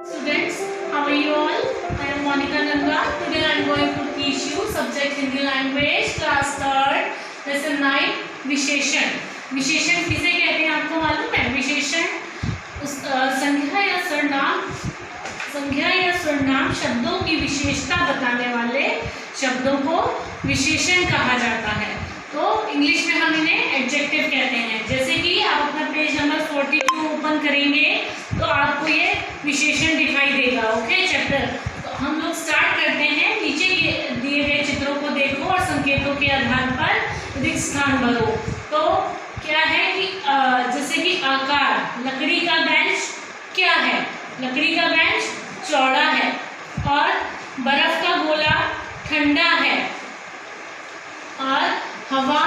Students, how are you all? I am Monica Nanga. Today I am going to teach you subject Hindi language class 3rd lesson 9 विशेषण. विशेषण किसे कहते हैं आपको मालूम है? विशेषण संख्या या सर्वनाम शब्दों की विशेषता बताने वाले शब्दों को विशेषण कहा जाता है. तो इंग्लिश में हम इन्हें एडजेक्टिव कहते हैं. जैसे कि आप अपना पेज नंबर 42 ओपन करेंगे तो आपको ये विशेषण दिखाई देगा. Okay chapter. तो हम लोग स्टार्ट करते हैं. नीचे दिए गए चित्रों को देखो और संकेतों के आधार पर रिक्त स्थान भरो. तो क्या है कि जैसे कि आकार, लकड़ी का बेंच क्या है? लकड़ी का बेंच चौड़ा है. और बर्फ का गोला ठंडा है. और हवा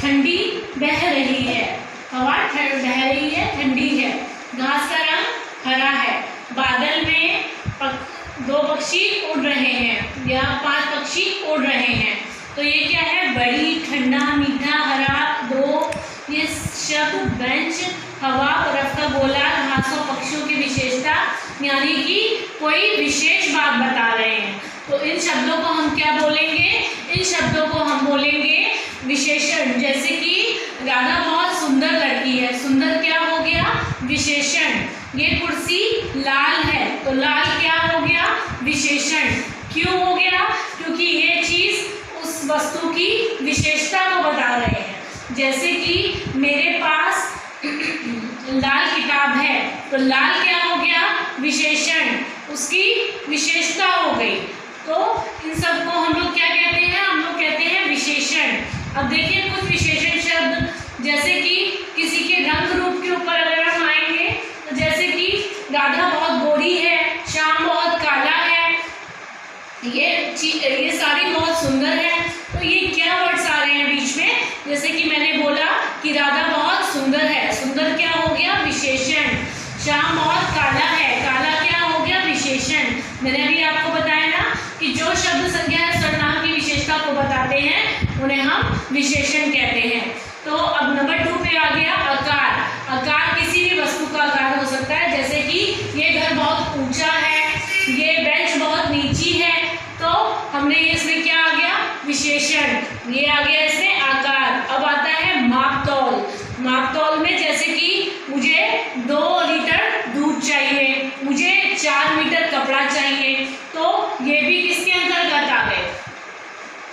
ठंडी बह रही है. हवा बह रही है, ठंडी है. घास का रंग हरा है. बादल में 2 पक्षी उड़ रहे हैं या 5 पक्षी उड़ रहे हैं. तो ये क्या है? बड़ी, ठंडा, मीठा, हरा. 2 ये शब्द बेंच, हवा, बर्फ का गोला, घास और पक्षियों की विशेषता यानी कि कोई विशेष बात बता रहे हैं. तो इन शब्दों को हम क्या बोलेंगे? इन शब्दों को हम बोलेंगे विशेषण. जैसे कि राधा बहुत सुंदर लड़की है. सुंदर क्या हो गया? विशेषण. ये कुर्सी लाल है तो लाल क्या हो गया? विशेषण. क्यों हो गया? क्योंकि ये चीज उस वस्तु की विशेषता को बता रहे हैं. जैसे कि मेरे पास लाल किताब है तो लाल क्या हो गया? विशेषण. उसकी विशेषता हो गई. तो इन सब को हम लोग क्या कहते हैं? हम लोग कहते हैं विशेषण. अब देखिए कुछ विशेषण शब्द, जैसे कि किसी के रंग रूप के ऊपर अगर हम आएंगे तो जैसे कि राधा बहुत गोरी है, श्याम बहुत काला है, ये सारी बहुत सुंदर है. तो ये क्या वर्ड्स आ रहे हैं बीच में? जैसे कि मैंने बोला कि राधा बहुत सुंदर है. सुंदर क्या हो गया? विशेषण. श्याम बहुत काला है. काला क्या हो गया? विशेषण. मैंने अभी आपको बताया ना कि जो शब्द संज्ञा या सर्वनाम की विशेषता को बताते हैं उन्हें हम विशेषण कहते हैं. तो अब नंबर 2 पे आ गया आकार. आकार किसी भी वस्तु का आकार हो सकता है. जैसे कि ये घर बहुत ऊंचा है, ये बेंच बहुत नीची है. तो हमने इसमें क्या आ गया? विशेषण. ये आ गया इसमें आकार. अब आता है मापतौल. मापतौल में जैसे कि मुझे 2 लीटर दूध चाहिए, मुझे 4 मीटर कपड़ा चाहिए. तो ये भी किसके अंतर्गत आ गए?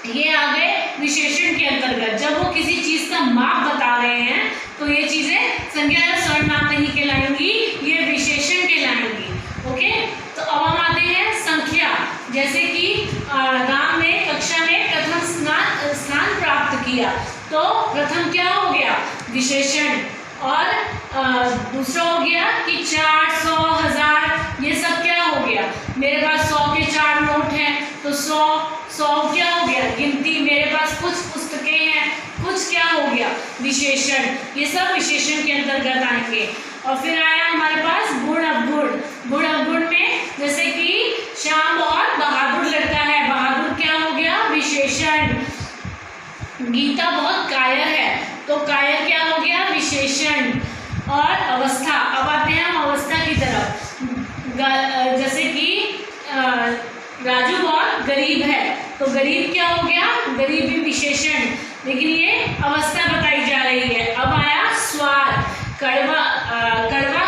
ये आ गए विशेषण के अंतर्गत. जब वो किसी चीज का माप बता रहे हैं तो ये चीजें संज्ञा या सर्वनाम नहीं कहलाएंगी, ये विशेषण कहलाएंगी. ओके. तो अब हम आते हैं संख्या. जैसे कि राम ने कक्षा में प्रथम स्थान प्राप्त किया. तो प्रथम क्या हो गया? विशेषण. और दूसरा हो गया कि 4, 100, 1000 ये सब क्या हो गया? मेरे पास 100 के 4 नोट हैं तो 100 क्या हो गया? गिनती. मेरे पास कुछ पुस्तकें हैं, कुछ क्या हो गया? विशेषण. ये सब विशेषण के अंतर्गत आएंगे. और फिर आया हमारे पास गुण अवगुण. गुण अवगुण में जैसे कि श्याम बहुत बहादुर लड़का है. बहादुर क्या हो गया? विशेषण. गीता बहुत कायर है तो कायर क्या हो गया? विशेषण. और अवस्था. अब आते हैं हम अवस्था की तरफ. जैसे कि राजू बहुत गरीब है तो गरीब क्या हो गया? गरीब भी विशेषण. लेकिन ये अवस्था बताई जा रही है. अब आया स्वाद. कड़वा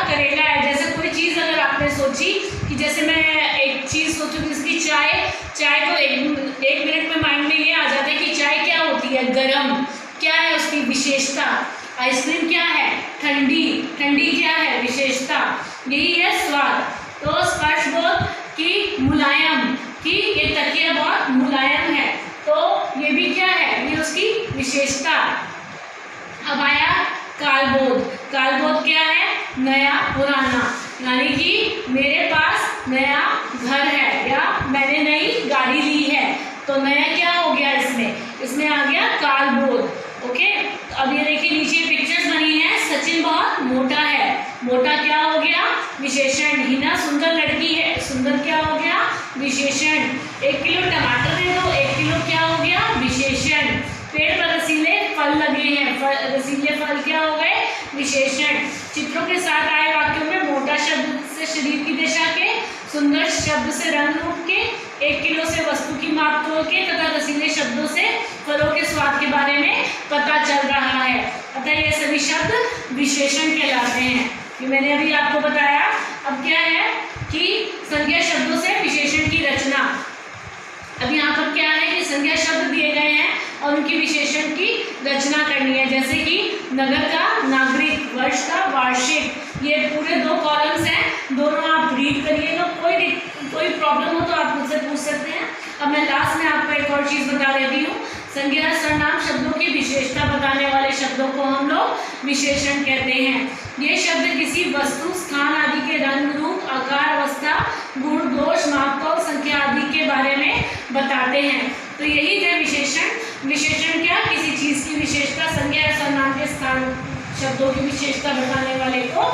करेला है. जैसे कोई चीज़ अगर आपने सोची कि जैसे मैं एक चीज़ सोचूं कि इसकी चाय को एक मिनट में माइंड में ये आ जाता है कि चाय क्या होती है? गरम. क्या है उसकी विशेषता? आइसक्रीम क्या है? ठंडी. ठंडी क्या है? विशेषता. यही है स्वाद. तो स्पर्शबोध की मुलायम, कि ये तकिया बहुत मुलायम है तो ये भी क्या है? ये उसकी विशेषता. अब आया कालबोध. कालबोध क्या है? नया, पुराना. यानी कि मेरे पास नया घर है या मैंने नई गाड़ी ली है तो नया क्या हो गया? इसमें आ गया कालबोध. ओके. तो अब ये देखिए नीचे पिक्चर्स बनी है. सचिन बहुत मोटा है. मोटा क्या हो गया? विशेषण. हिना सुंदर लड़की है. सुंदर क्या हो गया? विशेषण. 1 किलो टमाटर दे दो. 1 किलो क्या हो गया? विशेषण. पेड़ पर रसीले फल लगे हैं. रसीले फल क्या हो गए? विशेषण. चित्रों के साथ आए वाक्यों में मोटा शब्द से शरीर की दिशा सुंदर शब्द से रंग रूप के, 1 किलो से वस्तु की माप तोल के तथा रसीले शब्दों से फलों के स्वाद के बारे में पता चल रहा है। अतः ये सभी शब्द विशेषण कहलाते हैं। ये मैंने अभी आपको बताया। अब क्या है कि संज्ञा शब्दों से विशेषण की रचना। अब यहाँ पर क्या है कि संज्ञा शब्द दिए गए हैं और उनकी विशेषण की रचना करनी है। जैसे कि नगर का नागरिक, वर्ष का वार्षिक, ये पूरे 2 कॉलम्स हैं, दोनों आप रीड करिएगा। कोई प्रॉब्लम हो तो आप मुझसे पूछ सकते हैं। अब मैं लास्ट में आपको एक और चीज़ बता देती हूँ। संज्ञा सर्वनाम शब्दों की विशेषता बताने वाले शब्दों को हम लोग विशेषण कहते हैं। ये शब्द किसी वस्तु, स्थान आदि के रंग, रूप, आकार, अवस्था, गुण, दोष, मापतोल, संख्या आदि के बारे में बताते हैं। तो यही है विशेषण। विशेषण क्या? किसी चीज़ की विशेषता, संज्ञा या सर्वनाम के स्थान शब्दों की विशेषता बताने वाले को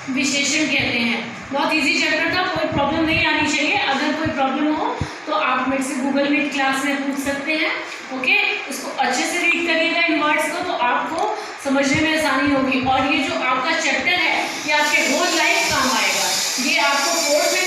विशेषण कहते हैं। बहुत इजी चैप्टर था, कोई प्रॉब्लम नहीं आनी चाहिए। अगर कोई प्रॉब्लम हो तो आप मेरे से गूगल मीट क्लास में पूछ सकते हैं। ओके, इसको अच्छे से रीड करिएगा इन वर्ड्स को, तो आपको समझने में आसानी होगी। और ये जो आपका चैप्टर है ये आपके होल लाइफ काम आएगा। ये आपको कोर्स में